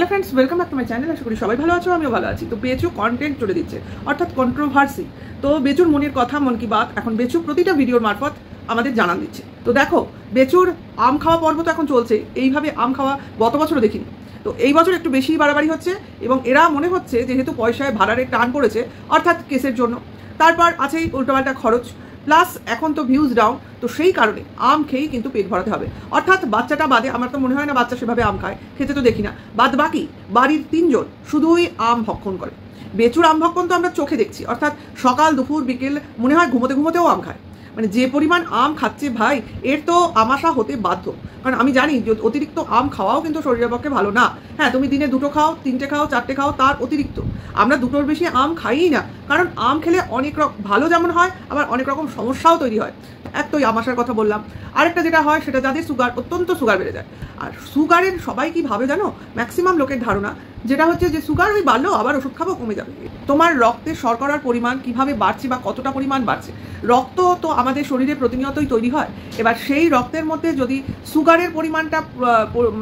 Hello friends, welcome back to my channel. আশা করি সবাই ভালো আছো, আমিও ভালো আছি। তো বেচু কন্টেন্ট চলে দিচ্ছে, অর্থাৎ কন্ট্রোভার্সি। তো বেচুর মনের কথা, মন কি বাত এখন বেচু প্রতিটা ভিডিওর মারফত আমাদের জানান দিচ্ছে। তো দেখো, বেচুর আম খাওয়া পর্ব তো এখন চলছে। এইভাবে আম খাওয়া গত বছরও দেখিনি, তো এই বছর একটু বেশি বাড়াবাড়ি হচ্ছে। এবং এরা মনে হচ্ছে যেহেতু পয়সায় ভাড়ারে টান পড়েছে, অর্থাৎ কেসের জন্য, তারপর আছেই উল্টোপাল্টা খরচ, প্লাস এখন তো ভিউজ ডাউন, তো সেই কারণে আম খেয়েই কিন্তু পেট ভরাতে হবে। অর্থাৎ বাচ্চাটা বাদে, আমার তো মনে হয় না বাচ্চা সেভাবে আম খায়, খেতে তো দেখি না। বাদ বাকি বাড়ির 3 জন শুধুই আম ভক্ষণ করে। বেচুর আম ভক্ষণ তো আমরা চোখে দেখছি, অর্থাৎ সকাল দুপুর বিকেল মনে হয় ঘুমোতে ঘুমোতেও আম খায়। মানে যে পরিমাণ আম খাচ্ছে ভাই, এর তো আমাশা হতে বাধ্য। কারণ আমি জানি যে অতিরিক্ত আম খাওয়াও কিন্তু শরীরের পক্ষে ভালো না। হ্যাঁ, তুমি দিনে 2টো খাও, 3টে খাও, 4টে খাও, তার অতিরিক্ত আমরা 2টোর বেশি আম খাইই না। কারণ আম খেলে অনেক রকম ভালো যেমন হয়, আবার অনেক রকম সমস্যাও তৈরি হয়। এক তো আমাশার কথা বললাম, আরেকটা যেটা হয় সেটা যাদের সুগার, অত্যন্ত সুগার বেড়ে যায়। আর সুগারের সবাই কি ভাবে জানো, ম্যাক্সিমাম লোকের ধারণা যেটা হচ্ছে যে সুগার ওই বাড়লো আবার ওষুধ খাবো কমে যাবে। তোমার রক্তে শর্করার পরিমাণ কিভাবে বাড়ছে বা কতটা পরিমাণ বাড়ছে, রক্ত তো আমাদের শরীরে প্রতিনিয়তই তৈরি হয়। এবার সেই রক্তের মধ্যে যদি সুগারের পরিমাণটা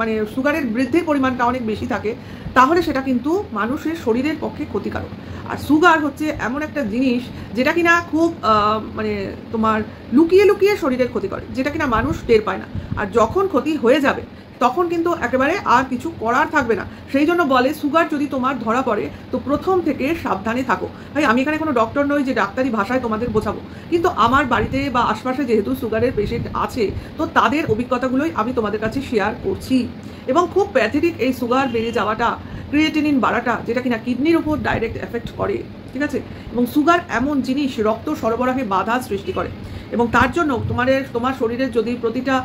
মানে সুগারের বৃদ্ধির পরিমাণটা অনেক বেশি থাকে, তাহলে সেটা কিন্তু মানুষের শরীরের পক্ষে ক্ষতিকারক। আর সুগার হচ্ছে এমন একটা জিনিস যেটা কিনা খুব মানে তোমার লুকিয়ে লুকিয়ে শরীরের ক্ষতি করে, যেটা কিনা মানুষ টের পায় না। আর যখন ক্ষতি হয়ে যাবে তখন কিন্তু একেবারে আর কিছু করার থাকবে না। সেই জন্য বলে সুগার যদি তোমার ধরা পড়ে তো প্রথম থেকে সাবধানে থাকো। ভাই, আমি এখানে কোনো ডক্টর নই যে ডাক্তারি ভাষায় তোমাদের বোঝাবো, কিন্তু আমার বাড়িতে বা আশপাশে যেহেতু সুগারের পেশেন্ট আছে, তো তাদের অভিজ্ঞতাগুলোই আমি তোমাদের কাছে শেয়ার করছি। এবং খুব প্যাথেটিক এই সুগার বেড়ে যাওয়াটা, ক্রিয়েটিনিন বাড়াটা, যেটা কিনা কিডনির উপর ডাইরেক্ট এফেক্ট করে, ঠিক আছে। এবং সুগার এমন জিনিস রক্ত সরবরাহে বাধা সৃষ্টি করে, এবং তার জন্য তোমার শরীরের যদি প্রতিটা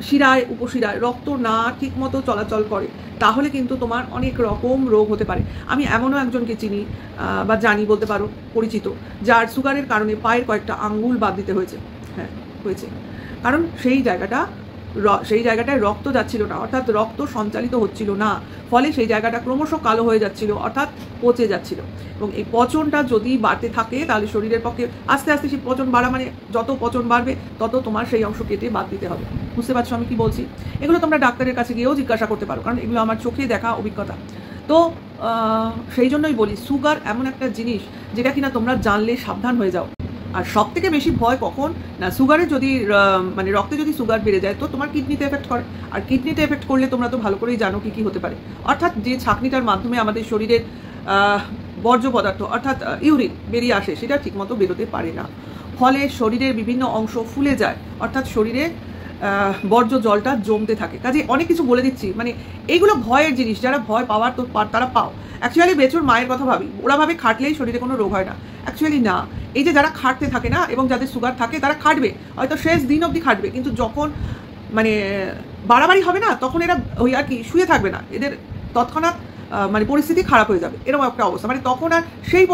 শিরায় উপশিরায় রক্ত না ঠিকমতো চলাচল করে, তাহলে কিন্তু তোমার অনেক রকম রোগ হতে পারে। আমি এমনও একজনকে চিনি বা জানি বলতে পারো, পরিচিত, যার সুগারের কারণে পায়ের কয়েকটা আঙ্গুল বাদ দিতে হয়েছে। হ্যাঁ, হয়েছে। কারণ সেই জায়গাটায় রক্ত যাচ্ছিল না, অর্থাৎ রক্ত সঞ্চালিত হচ্ছিল না, ফলে সেই জায়গাটা ক্রমশ কালো হয়ে যাচ্ছিল, অর্থাৎ পচে যাচ্ছিল। এবং এই পচনটা যদি বাড়তে থাকে, তাহলে শরীরের পক্ষে আস্তে আস্তে সেই পচন বাড়া, মানে যত পচন বাড়বে তত তোমার সেই অংশ কেটে বাদ দিতে হবে। বুঝতে পারছো আমি কি বলছি? এগুলো তোমরা ডাক্তারের কাছে গিয়েও জিজ্ঞাসা করতে পারো, কারণ এগুলো আমার চোখে দেখা অভিজ্ঞতা। তো সেই জন্যই বলি, সুগার এমন একটা জিনিস যেটা কিনা তোমরা জানলে সাবধান হয়ে যাও। আর সব থেকে বেশি ভয় কখন না, সুগারের যদি মানে রক্তে যদি সুগার বেড়ে যায় তো তোমার কিডনিতে এফেক্ট করে। আর কিডনিতে এফেক্ট করলে তোমরা তো ভালো করেই জানো কি হতে পারে। অর্থাৎ যে ছাঁকনিটার মাধ্যমে আমাদের শরীরের বর্জ্য পদার্থ অর্থাৎ ইউরিন বেরিয়ে আসে, সেটা ঠিকমতো বেরোতে পারে না, ফলে শরীরের বিভিন্ন অংশ ফুলে যায়, অর্থাৎ শরীরে বর্জ্য জলটা জমতে থাকে। কাজে অনেক কিছু বলে দিচ্ছি, মানে এইগুলো ভয়ের জিনিস, যারা ভয় পাওয়ার তো তারা পাও। অ্যাকচুয়ালি বেচুর মায়ের কথা ভাবি, ওরা ভাবে খাটলেই শরীরে কোনো রোগ হয় না। অ্যাকচুয়ালি না। এই যে যারা খাটতে থাকে না, এবং যাদের সুগার থাকে, তারা খাটবে, হয়তো শেষ দিন অবধি খাটবে, কিন্তু যখন মানে বাড়াবাড়ি হবে না, তখন এরা ওই আর কি শুয়ে থাকবে না, এদের তৎক্ষণাৎ মানে পরিস্থিতি খারাপ হয়ে যাবে, এরকম একটা অবস্থা। মানে তখন আর সেই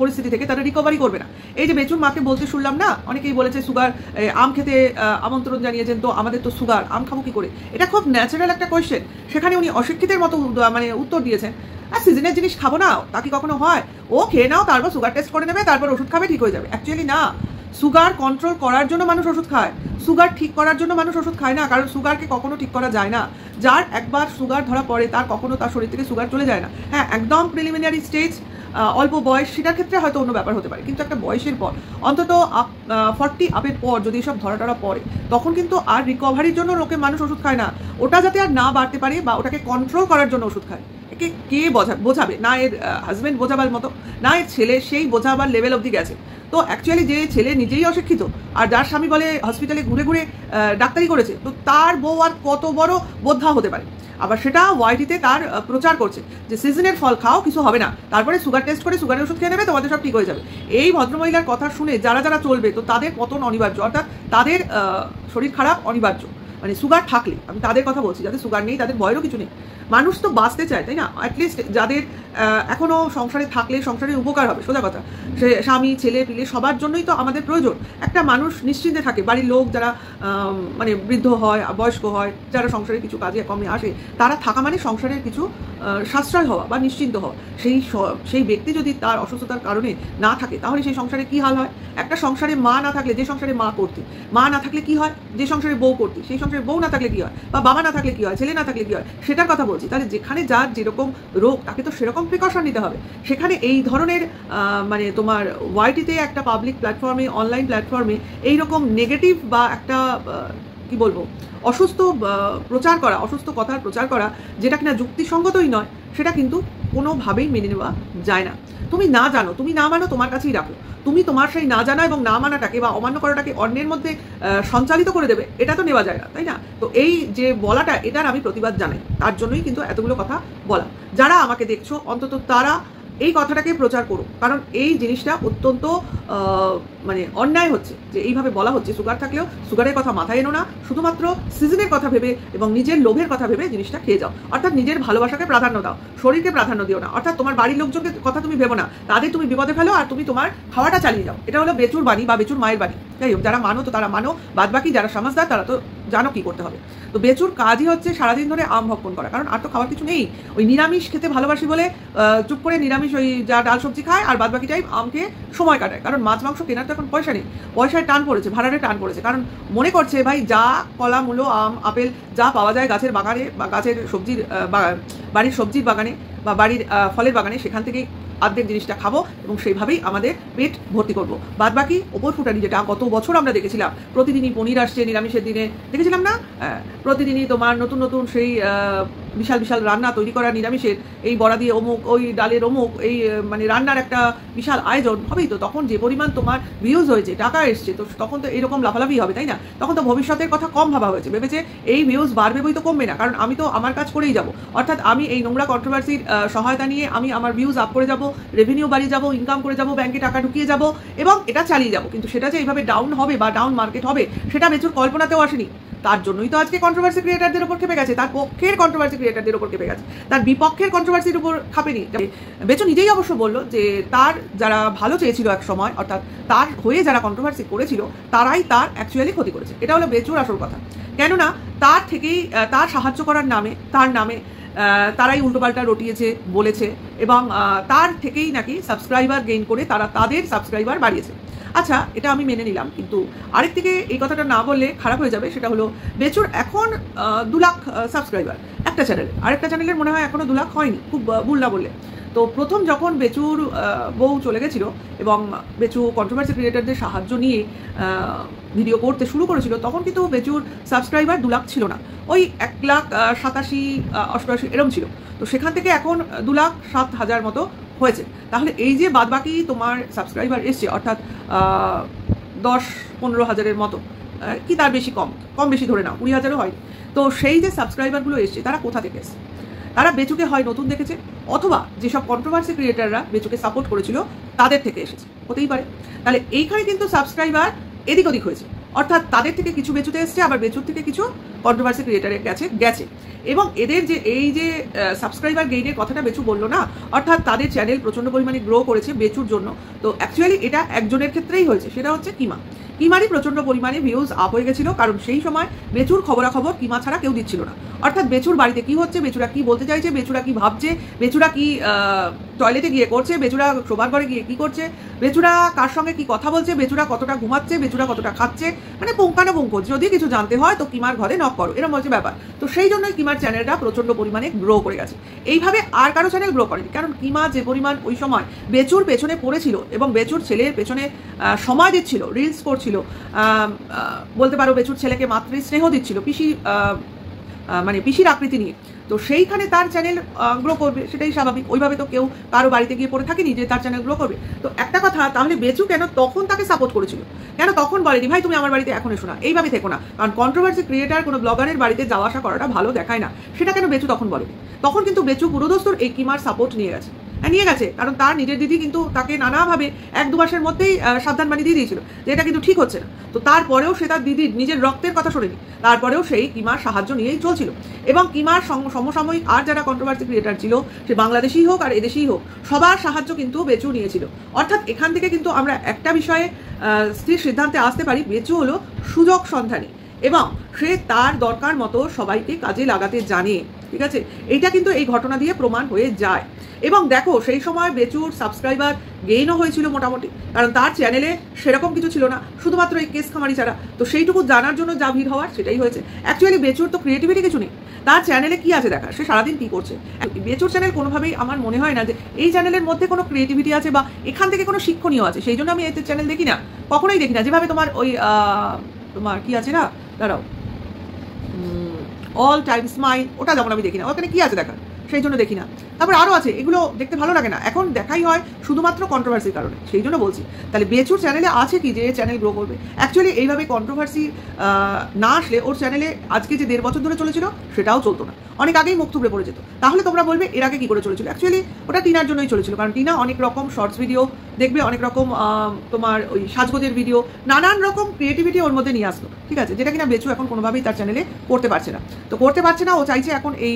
পরিস্থিতি থেকে তারা রিকভারি করবে না। এই যে বেচুর মাকে বলতে শুনলাম না, অনেকেই বলেছে সুগার আম খেতে আমন্ত্রণ জানিয়েছেন, তো আমাদের তো সুগার, আম খাবো কি করে? এটা খুব ন্যাচারাল একটা কোয়েশ্চেন। সেখানে উনি অশিক্ষিতের মতো মানে উত্তর দিয়েছেন, আর সিজনের জিনিস খাবো না, তা কি কখনো হয়? ও খেয়ে নাও, তারপর সুগার টেস্ট করে নেবে, তারপর ওষুধ খাবে, ঠিক হয়ে যাবে। অ্যাকচুয়ালি না, সুগার কন্ট্রোল করার জন্য মানুষ ওষুধ খায়, সুগার ঠিক করার জন্য মানুষ ওষুধ খায় না। কারণ সুগারকে কখনো ঠিক করা যায় না। যার একবার সুগার ধরা পড়ে, তার কখনো তার শরীর থেকে সুগার চলে যায় না। হ্যাঁ, একদম প্রিলিমিনারি স্টেজ, অল্প বয়স, সেটার ক্ষেত্রে হয়তো অন্য ব্যাপার হতে পারে, কিন্তু একটা বয়সের পর, অন্তত 40 আপের পর যদি এসব ধরা পড়ে, তখন কিন্তু আর রিকভারির জন্য মানুষ ওষুধ খায় না, ওটা যাতে আর না বাড়তে পারে বা ওটাকে কন্ট্রোল করার জন্য ওষুধ খায়। একে কে বোঝাবে? না এর হাজব্যান্ড বোঝাবার মতো, না এর ছেলে সেই বোঝাবার লেভেল অবধি গেছে। তো অ্যাকচুয়ালি যে ছেলে নিজেই অশিক্ষিত, আর যার স্বামী বলে হসপিটালে ঘুরে ঘুরে ডাক্তারি করেছে, তো তার বউ আর কত বড় বোদ্ধা হতে পারে? আবার সেটা ওয়াইটিতে তার প্রচার করছে যে সিজনের ফল খাও, কিছু হবে না, তারপরে সুগার টেস্ট করে সুগারের ওষুধ খেয়ে নেবে, তোমাদের সব ঠিক হয়ে যাবে। এই ভদ্রমহিলার কথা শুনে যারা চলবে, তো তাদের পতন অনিবার্য, অর্থাৎ তাদের শরীর খারাপ অনিবার্য। মানে সুগার থাকলে, আমি তাদের কথা বলছি, যাদের সুগার নেই তাদের ভয়েরও কিছু নেই। মানুষ তো বাঁচতে চায়, তাই না? অ্যাটলিস্ট যাদের এখনও সংসারে থাকলে সংসারের উপকার হবে, সোজা কথা। সে স্বামী, ছেলে পিলে সবার জন্যই তো আমাদের প্রয়োজন। একটা মানুষ নিশ্চিন্তে থাকে, বাড়ির লোক যারা মানে বৃদ্ধ হয়, বয়স্ক হয়, যারা সংসারে কিছু কাজে কমে আসে, তারা থাকা মানে সংসারের কিছু সাশ্রয় হওয়া বা নিশ্চিন্ত হওয়া। সেই ব্যক্তি যদি তার অসুস্থতার কারণে না থাকে, তাহলে সেই সংসারে কি হাল হয়? একটা সংসারে মা না থাকলে, যে সংসারে মা করতে, মা না থাকলে কি হয়? যে সংসারে বউ করতে, সেই সংসারে সংসারে বউ না থাকলে কী হয়, বা বাবা না থাকলে কী হয়, ছেলে না থাকলে কী হয়, সেটার কথা বলছি। তাহলে যেখানে যার যেরকম রোগ তাকে তো সেরকম প্রিকশন নিতে হবে। সেখানে এই ধরনের মানে তোমার ওয়াইটিতে একটা পাবলিক প্ল্যাটফর্মে, অনলাইন প্ল্যাটফর্মে এইরকম নেগেটিভ বা একটা কি বলবো অসুস্থ প্রচার করা, অসুস্থ কথার প্রচার করা, যেটা কিনা যুক্তিসঙ্গতই নয়, সেটা কিন্তু কোনোভাবেই মেনে নেওয়া যায় না। তুমি না জানো, তুমি না মানো, তোমার কাছেই রাখো। তুমি তোমার সেই না জানা এবং না মানাটাকে বা অমান্য করাটাকে অন্যের মধ্যে সঞ্চালিত করে দেবে, এটা তো নেওয়া যায় না, তাই না? তো এই যে বলাটা, এটার আমি প্রতিবাদ জানাই। তার জন্যই কিন্তু এতগুলো কথা বলা। যারা আমাকে দেখছো অন্তত তারা এই কথাটাকে প্রচার করুক, কারণ এই জিনিসটা অত্যন্ত মানে অন্যায় হচ্ছে যে এইভাবে বলা হচ্ছে। সুগার থাকলেও সুগারের কথা মাথায় এনো না, শুধুমাত্র সিজনের কথা ভেবে এবং নিজের লোভের কথা ভেবে জিনিসটা খেয়ে যাও। অর্থাৎ নিজের ভালোবাসাকে প্রাধান্য দাও, শরীরকে প্রাধান্য দিও না। অর্থাৎ তোমার বাড়ির লোকজনকে কথা তুমি ভেবো না, তাদের তুমি বিপদে ফেলো আর তুমি তোমার খাওয়াটা চালিয়ে যাও। এটা হলো বেচুর বাণী বা বেচুর মায়ের বাণী। যাই হোক, যারা মানো তো তারা মানো, বাদবাকি যারা সমাজদার তারা তো জানো কি করতে হবে। তো বেচুর কাজই হচ্ছে সারাদিন ধরে আম ভক্ষণ করা, কারণ আর তো খাওয়ার কিছু নেই। ওই নিরামিষ খেতে ভালোবাসি বলে চুপ করে নিরামিষ ওই যা ডাল সবজি খায় আর বাদবাকি টাইম আমকে সময় কাটায়। কারণ মাছ মাংস কেনার তো এখন পয়সা নেই, পয়সায় টান পড়েছে, ভাড়ারে টান পড়েছে। কারণ মনে করছে ভাই যা কলা, মূলো, আম, আপেল যা পাওয়া যায় গাছের বাগানে বা গাছের সবজির বাড়ির সবজির বাগানে বা বাড়ির ফলের বাগানে, সেখান থেকেই অর্ধেক জিনিসটা খাবো এবং সেইভাবেই আমাদের পেট ভর্তি করবো। বাদ বাকি ওপর ফুটানি যেটা গত বছর আমরা দেখেছিলাম, প্রতিদিনই পনির আসছে নিরামিষের দিনে, দেখেছিলাম না? প্রতিদিনই তোমার নতুন নতুন সেই বিশাল বিশাল রান্না তৈরি করা নিরামিষের, এই বড়া দিয়ে অমুক, ওই ডালের অমুক, এই মানে রান্নার একটা বিশাল আয়োজন হবেই। তো তখন যে পরিমাণ তোমার ভিউজ হয়েছে, টাকা এসছে, তো তখন তো এরকম লাফালাফি হবে, তাই না? তখন তো ভবিষ্যতের কথা কম ভাবা হয়েছে, ভেবেছে এই ভিউজ বাড়বে বই তো কমবে না, কারণ আমি তো আমার কাজ করেই যাব। অর্থাৎ আমি এই নোংরা কন্ট্রোভার্সির সহায়তা নিয়ে আমি আমার ভিউজ আপ করে যাব, রেভিনিউ বাড়িয়ে যাব, ইনকাম করে যাব, ব্যাংকে টাকা ঢুকিয়ে যাব এবং এটা চালিয়ে যাব। কিন্তু সেটা যে এইভাবে ডাউন হবে বা ডাউন মার্কেট হবে, সেটা বেচুর কল্পনাতেও আসেনি। তার জন্যই তো আজকে কন্ট্রোভার্সি ক্রিয়েটারদের উপর খেপে গেছে, তার পক্ষের কন্ট্রোভার্সি ক্রিয়েটারদের উপর খেপে গেছে, তার বিপক্ষের কন্ট্রোভার্সির উপর খাপেনি। বেচু নিজেই অবশ্য বললো যে তার যারা ভালো চেয়েছিল এক সময়, অর্থাৎ তার হয়ে যারা কন্ট্রোভার্সি করেছিল, তারাই তার অ্যাকচুয়ালি ক্ষতি করেছে। এটা হলো বেচুর আসল কথা। কেননা তার থেকেই, তার সাহায্য করার নামে, তার নামে তারাই উল্টোপাল্টা রটিয়েছে, বলেছে এবং তার থেকেই নাকি সাবস্ক্রাইবার গেইন করে তারা তাদের সাবস্ক্রাইবার বাড়িয়েছে। আচ্ছা, এটা আমি মেনে নিলাম, কিন্তু আরেক থেকে এই কথাটা না বললে খারাপ হয়ে যাবে। সেটা হলো বেচুর এখন 2 লাখ সাবস্ক্রাইবার একটা চ্যানেলে, আরেকটা চ্যানেলের মনে হয় এখনও 2 লাখ হয়নি, খুব ভুল না বললে। তো প্রথম যখন বেচুর বউ চলে গেছিলো এবং বেচু কন্ট্রোভার্সি ক্রিয়েটারদের সাহায্য নিয়ে ভিডিও করতে শুরু করেছিল, তখন কিন্তু বেচুর সাবস্ক্রাইবার 2 লাখ ছিল না, ওই 1,87,88 এরম ছিল। তো সেখান থেকে এখন 2,07,000 মতো হয়েছে। তাহলে এই যে বাদবাকি তোমার সাবস্ক্রাইবার এসছে, অর্থাৎ 10-15 হাজারের মতো, কি তার বেশি কম বেশি ধরে নাও 20,000ও হয়। তো সেই যে সাবস্ক্রাইবারগুলো এসছে, তারা কোথা থেকে এসছে? তারা বেচুকে হয় নতুন দেখেছে, অথবা যেসব কন্ট্রোভার্সি ক্রিয়েটাররা বেচুকে সাপোর্ট করেছিল তাদের থেকে এসেছে, হতেই পারে। তাহলে এইখানে কিন্তু সাবস্ক্রাইবার এদিক ওদিক হয়েছে, অর্থাৎ তাদের থেকে কিছু বেচুতে এসছে, আবার বেচুর থেকে কিছু কন্ট্রোভার্সি ক্রিয়েটারের গেছে। এবং এদের যে এই যে সাবস্ক্রাইবার গেইনের কথাটা বেচু বললো না, অর্থাৎ তাদের চ্যানেল প্রচণ্ড পরিমাণে গ্রো করেছে বেচুর জন্য। তো অ্যাকচুয়ালি এটা একজনের ক্ষেত্রেই হয়েছে, সেটা হচ্ছে কিমারই প্রচণ্ড পরিমাণে ভিউজ আপ হয়ে গেছিলো, কারণ সেই সময় বেচুর খবরাখবর কিমা ছাড়া কেউ দিচ্ছিল না। অর্থাৎ বেচুর বাড়িতে কি হচ্ছে, বেচুরা কি বলতে চাইছে, বেচুরা কি ভাবছে, বেচুরা কি টয়লেটে গিয়ে করছে, বেচুরা শোবার ঘরে গিয়ে কি করছে, বেচুরা কার সঙ্গে কি কথা বলছে, বেচুরা কতটা ঘুমাচ্ছে, বেচুরা কতটা খাচ্ছে, মানে পুঙ্খানুপুঙ্খ যদি কিছু জানতে হয় তো কিমার ঘরে নক করো, এরকম হচ্ছে ব্যাপার। তো সেই জন্যই কিমার চ্যানেলটা প্রচণ্ড পরিমাণে গ্রো করে গেছে। এইভাবে আর কারো চ্যানেল গ্রো করেনি, কারণ কিমা যে পরিমাণ ওই সময় বেচুর পেছনে পড়েছিল এবং বেচুর ছেলের পেছনে সময় দিচ্ছিল, রিলস করছিল, বলতে পারো বেচুর ছেলেকে মাতৃ স্নেহ দিচ্ছিল মানে পিসির আকৃতি নিয়ে। তো সেইখানে তার চ্যানেল গ্রো করবে, সেটাই স্বাভাবিক। ওইভাবে তো কেউ কারো বাড়িতে গিয়ে পড়ে থাকেনি যে তার চ্যানেল গ্রো করবে। তো একটা কথা, তাহলে বেচু কেন তখন তাকে সাপোর্ট করেছিল? কেন তখন বলেনি ভাই তুমি আমার বাড়িতে এখন এসো না, এইভাবে থেকো না? কারণ কন্ট্রোভার্সি ক্রিয়েটার কোনো ব্লগারের বাড়িতে যাওয়া আসা করাটা ভালো দেখায় না, সেটা কেন বেচু তখন বলেনি? তখন কিন্তু বেচু পুরোদস্তুর এই কিমার সাপোর্ট নিয়ে গেছে, কারণ তার নিজের দিদি কিন্তু তাকে নানাভাবে 1-2 মাসের মধ্যেই সাবধান বানিয়ে দিয়ে দিয়েছিল যে এটা কিন্তু ঠিক হচ্ছে না। তো তারপরেও সে তার দিদির নিজের রক্তের কথা শোনেনি, তারপরেও সেই কিমার সাহায্য নিয়েই চলছিল। এবং কিমার সমসাময়িক আর যারা কন্ট্রোভার্সি ক্রিয়েটার ছিল, সে বাংলাদেশি হোক আর এদেশেই হোক, সবার সাহায্য কিন্তু বেচু নিয়েছিল। অর্থাৎ এখান থেকে কিন্তু আমরা একটা বিষয়ে স্থির সিদ্ধান্তে আসতে পারি, বেচু হলো সুযোগ সন্ধানী এবং সে তার দরকার মতো সবাইকে কাজে লাগাতে জানে। ঠিক আছে, এইটা কিন্তু এই ঘটনা দিয়ে প্রমাণ হয়ে যায়। এবং দেখো সেই সময় বেচুর সাবস্ক্রাইবার গেইনও হয়েছিল মোটামুটি, কারণ তার চ্যানেলে সেরকম কিছু ছিল না, শুধুমাত্র এই কেস খামারি ছাড়া। তো সেইটুকু জানার জন্য যা ভিড় হওয়ার সেটাই হয়েছে। অ্যাকচুয়ালি বেচুর তো ক্রিয়েটিভিটি কিছু নেই, তার চ্যানেলে কি আছে দেখা, সে সারাদিন কী করছে। বেচুর চ্যানেল কোনোভাবেই আমার মনে হয় না যে এই চ্যানেলের মধ্যে কোনো ক্রিয়েটিভিটি আছে বা এখান থেকে কোনো শিক্ষণীয় আছে, সেই জন্য আমি এতে চ্যানেল দেখি না, কখনোই দেখি না। যেভাবে তোমার ওই তোমার কি আছে না, দাঁড়াও, অল টাইম স্মাইল, ওটা যেমন আমি দেখি না, ওখানে কি আছে দেখা, সেই জন্য দেখি না। তারপর আরও আছে, এগুলো দেখতে ভালো লাগে না, এখন দেখাই হয় শুধুমাত্র কন্ট্রোভার্সির কারণে, সেই জন্য বলছি। তাহলে বেচুর চ্যানেলে আছে কি যে চ্যানেল গ্রো করবে? অ্যাকচুয়ালি এইভাবে কন্ট্রোভার্সি না আসলে ওর চ্যানেলে আজকে যে 1.5 বছর ধরে চলেছিল সেটাও চলতো না, অনেক আগেই মুখ থুবড়ে পড়ে যেত। তাহলে তোমরা বলবে এর আগে কী করে চলেছিল? অ্যাকচুয়ালি ওটা টিনার জন্যই চলেছিল, কারণ টিনা অনেক রকম শর্টস ভিডিও দেখবে, অনেক রকম তোমার ওই সাজগোজের ভিডিও, নানান রকম ক্রিয়েটিভিটি ওর মধ্যে নিয়ে আসলো, ঠিক আছে, যেটা কিনা বেচু এখন কোনোভাবেই তার চ্যানেলে করতে পারছে না। তো করতে পারছে না, ও চাইছে এখন এই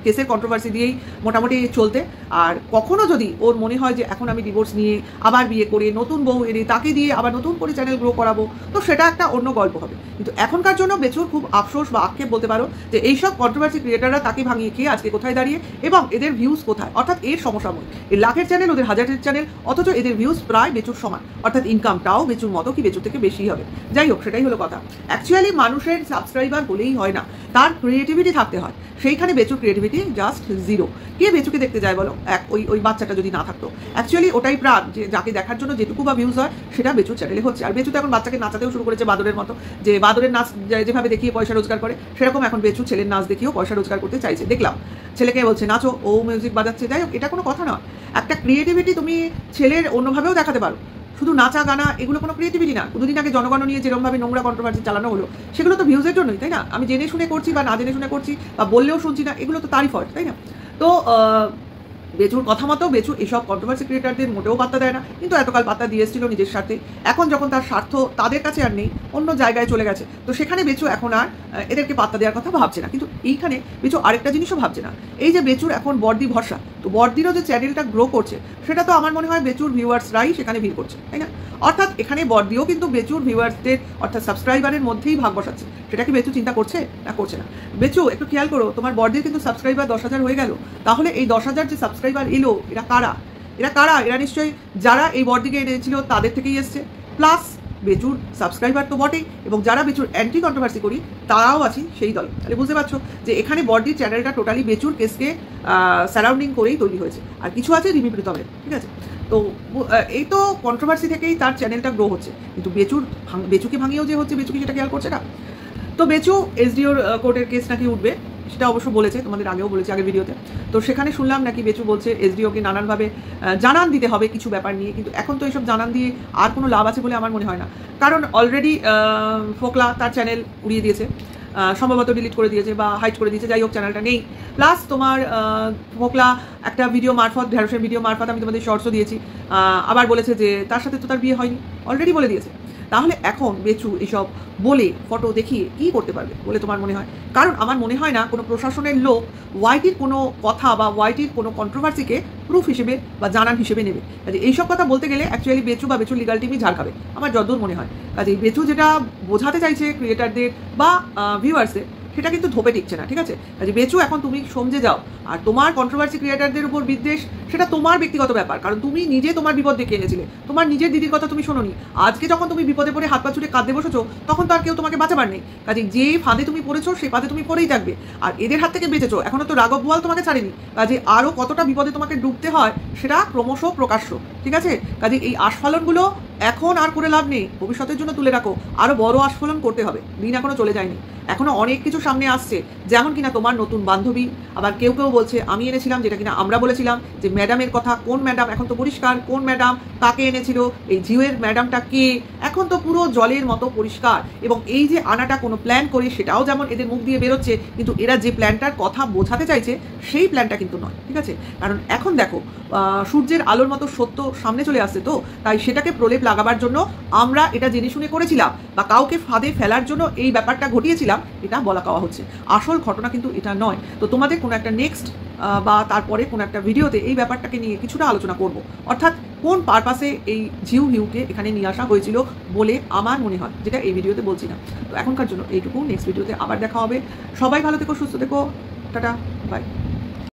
কেসের কন্ট্রোভার্সি দিয়েই মোটামুটি চলতে। আর কখনো যদি ওর মনে হয় যে এখন আমি ডিভোর্স নিয়ে আবার বিয়ে করে নতুন বউ এনে তাকে দিয়ে আবার নতুন করে চ্যানেল গ্রো করাবো, তো সেটা একটা অন্য গল্প হবে। কিন্তু এখনকার জন্য বেচুর খুব আফসোস বা আক্ষেপ বলতে পারো যে এইসব কন্ট্রোভার্সি ক্রিয়েটাররা তাকে ভাঙিয়ে খেয়ে আজকে কোথায় দাঁড়িয়ে, এবং এদের ভিউজ কোথায়, অর্থাৎ এর সমসাময়িক এর লাখের চ্যানেল, ওদের হাজারের চ্যানেল, অথচ এদের ভিউজ প্রায় বেচুর সমান, অর্থাৎ ইনকামটাও বেচুর মতো কি বেচুর থেকে বেশি হবে। যাই হোক, সেটাই হলো কথা। অ্যাকচুয়ালি মানুষের সাবস্ক্রাইবার হলেই হয় না, তার ক্রিয়েটিভিটি থাকতে হয়। সেইখানে বেচুর ক্রিয়েটিভিটি জাস্ট জিরো। কে বেচুকে দেখতে যায় বলো? ওই বাচ্চাটা যদি না থাকতো, অ্যাকচুয়ালি ওটাই প্রাণ, যে যাকে দেখার জন্য যেটুকু বা ভিউজ হয় সেটা বেচুর চ্যানেলে হচ্ছে। আর বেচু তো এখন বাচ্চাকে নাচাতেও শুরু করেছে বাদরের মতো, যে বাদরের নাচ যেভাবে দেখিয়ে পয়সা রোজগার করে, সেরকম এখন বেচু ছেলের নাচ দেখিয়েও পয়সা রোজগার করতে চাইছে। দেখলাম ছেলেকে বলছে নাচো, ও মিউজিক বাজাচ্ছে। যাই হোক, এটা কোনো কথা নয়। একটা ক্রিয়েটিভিটি তুমি ছেলের অন্যভাবেও দেখাতে পারো, শুধু নাচা গানা এগুলো কোনো ক্রিয়েটিভিটি না। দুদিন আগে জনগণ নিয়ে যেরকমভাবে নোংরা কন্ট্রোভার্সি চালানো হলো, সেগুলো তো ভিউজের জন্যই, তাই না? আমি জেনে শুনে করছি বা না জেনে শুনে করছি বা বললেও শুনছি না, এগুলো তো তারই ফল্ট, তাই না? তো বেচুর কথা মতো বেচু এসব কন্ট্রোভার্সি ক্রিয়েটারদের মোটেও পাত্তা দেয় না, কিন্তু এতকাল পাত্তা দিয়ে এসেছিল নিজের স্বার্থে। এখন যখন তার স্বার্থ তাদের কাছে আর নেই, অন্য জায়গায় চলে গেছে, তো সেখানে বেচু এখন আর এদেরকে পাত্তা দেওয়ার কথা ভাবছে না। কিন্তু এইখানে বেচু আরেকটা জিনিসও ভাবছে না, এই যে বেচুর এখন বর্দি ভরসা, তো বর্দিরও যে চ্যানেলটা গ্রো করছে, সেটা তো আমার মনে হয় বেচুর ভিউয়ার্সরাই সেখানে ভিড় করছে, তাই না? অর্থাৎ এখানে বর্দিও কিন্তু বেচুর ভিউয়ার্সদের অর্থাৎ সাবস্ক্রাইবারের মধ্যেই ভাগ বসাচ্ছে। সেটা কি বেচু চিন্তা করছে? না, করছে না। বেচু একটু খেয়াল করো, তোমার বর্দির কিন্তু সাবস্ক্রাইবার 10,000 হয়ে গেল। তাহলে এই 10,000 যে সাবস্ক্রাইবার এলো, এরা কারা? এরা নিশ্চয়ই যারা এই বর্দিকে এনেছিল তাদের থেকেই এসছে, প্লাস বেচুর সাবস্ক্রাইবার তো বটেই, এবং যারা বেচুর অ্যান্টি কন্ট্রোভার্সি করি তারাও আছি সেই দলে। তাহলে বুঝতে পারছো যে এখানে বর্দির চ্যানেলটা টোটালি বেচুর কেসকে সারাউন্ডিং করেই তৈরি হয়েছে, আর কিছু আছে রিমি প্রীতমের, ঠিক আছে? তো এই তো কন্ট্রোভার্সি থেকেই তার চ্যানেলটা গ্রো হচ্ছে, কিন্তু বেচুকে ভাঙিয়েও যে হচ্ছে, বেচু কি সেটা খেয়াল করছে না। তো বেচু এসডিওর কোর্টের কেস নাকি উঠবে, সেটা অবশ্য বলেছে, তোমাদের আগেও বলেছে আগের ভিডিওতে। তো সেখানে শুনলাম নাকি বেচু বলছে এসডিওকে নানানভাবে জানান দিতে হবে কিছু ব্যাপার নিয়ে, কিন্তু এখন তো এইসব জানান দিয়ে আর কোনো লাভ আছে বলে আমার মনে হয় না। কারণ অলরেডি ফোকলা তার চ্যানেল উড়িয়ে দিয়েছে, সম্ভবত ডিলিট করে দিয়েছে বা হাইড করে দিয়েছে, যাই হোক চ্যানেলটা নেই। প্লাস তোমার ফোকলা একটা ভিডিও মারফত, ঢেঁড়সের ভিডিও মারফত, আমি তোমাদের শর্টসও দিয়েছি, আবার বলেছে যে তার সাথে তো তার বিয়ে হয়নি, অলরেডি বলে দিয়েছে। তাহলে এখন বেচু এসব বলে ফটো দেখিয়ে কী করতে পারবে বলে তোমার মনে হয়? কারণ আমার মনে হয় না কোনো প্রশাসনের লোক ওয়াইটির কোনো কথা বা ওয়াইটির কোনো কন্ট্রোভার্সিকে প্রুফ হিসেবে বা জানান হিসেবে নেবে। কাজে এইসব কথা বলতে গেলে অ্যাকচুয়ালি বেচু বা বেচুর লিগাল টিমই ঝাড় খাবে আমার যতদূর মনে হয়। কাজে বেচু যেটা বোঝাতে চাইছে ক্রিয়েটারদের বা ভিউয়ার্সদের, সেটা কিন্তু ধোপে টিকছে না, ঠিক আছে? কাজে বেচু এখন তুমি সমঝে যাও, আর তোমার কন্ট্রোভার্সি ক্রিয়েটারদের উপর বিদ্বেষ সেটা তোমার ব্যক্তিগত ব্যাপার, কারণ তুমি নিজে তোমার বিপদ ডেকে এনেছিলে, তোমার নিজের দিদির কথা তুমি শোনোনি। আজকে যখন তুমি বিপদে পড়ে হাত পা ছুটে কাঁদতে বসেছো, তখন তো আর কেউ তোমাকে বাঁচাবার নেই। কাজে যে ফাঁদে তুমি পড়েছো সেই ফাঁদে তুমি পড়েই থাকবে, আর এদের হাত থেকে বেঁচেছো, এখনো তো রাঘব বোয়াল তোমাকে ছাড়েনি। কাজে আরও কতটা বিপদে তোমাকে ডুবতে হয় সেটা ক্রমশ প্রকাশ্য, ঠিক আছে? কাজে এই আস্ফালনগুলো এখন আর করে লাভ নেই, ভবিষ্যতের জন্য তুলে রাখো। আরও বড় আস্ফালন করতে হবে, দিন এখনো চলে যায়নি, এখনো অনেক কিছু সামনে আসছে। যেমন কিনা তোমার নতুন বান্ধবী, আবার কেউ কেউ বলছে আমি এনেছিলাম, যেটা কিনা আমরা বলেছিলাম যে ম্যাডামের কথা, কোন ম্যাডাম? এখন তো পরিষ্কার কোন ম্যাডাম, কাকে এনেছিল, এই জিওয়ের ম্যাডামটা কে, এখন তো পুরো জলের মতো পরিষ্কার। এবং এই যে আনাটা কোনো প্ল্যান করে, সেটাও যেমন এদের মুখ দিয়ে বেরোচ্ছে, কিন্তু এরা যে প্ল্যানটার কথা বোঝাতে চাইছে সেই প্ল্যানটা কিন্তু নয়, ঠিক আছে? কারণ এখন দেখো সূর্যের আলোর মতো সত্য সামনে চলে আসছে, তো তাই সেটাকে প্রলেপ লাগাবার জন্য আমরা এটা জেনে শুনে করেছিলাম বা কাউকে ফাঁদে ফেলার জন্য এই ব্যাপারটা ঘটিয়েছিলাম, এটা বলা কাওয়া হচ্ছে। আসল ঘটনা কিন্তু এটা নয়। তো তোমাদের কোনো একটা নেক্সট বা তারপরে কোনো একটা ভিডিওতে এই ব্যাপারটাকে নিয়ে কিছুটা আলোচনা করব, অর্থাৎ কোন পারপাসে এই জিউ হিউকে এখানে নিয়ে আসা হয়েছিল বলে আমার মনে হয়, যেটা এই ভিডিওতে বলছি না। তো এখনকার জন্য এইটুকু, নেক্সট ভিডিওতে আবার দেখা হবে। সবাই ভালো থেকো, সুস্থ থেকো। Tata, by.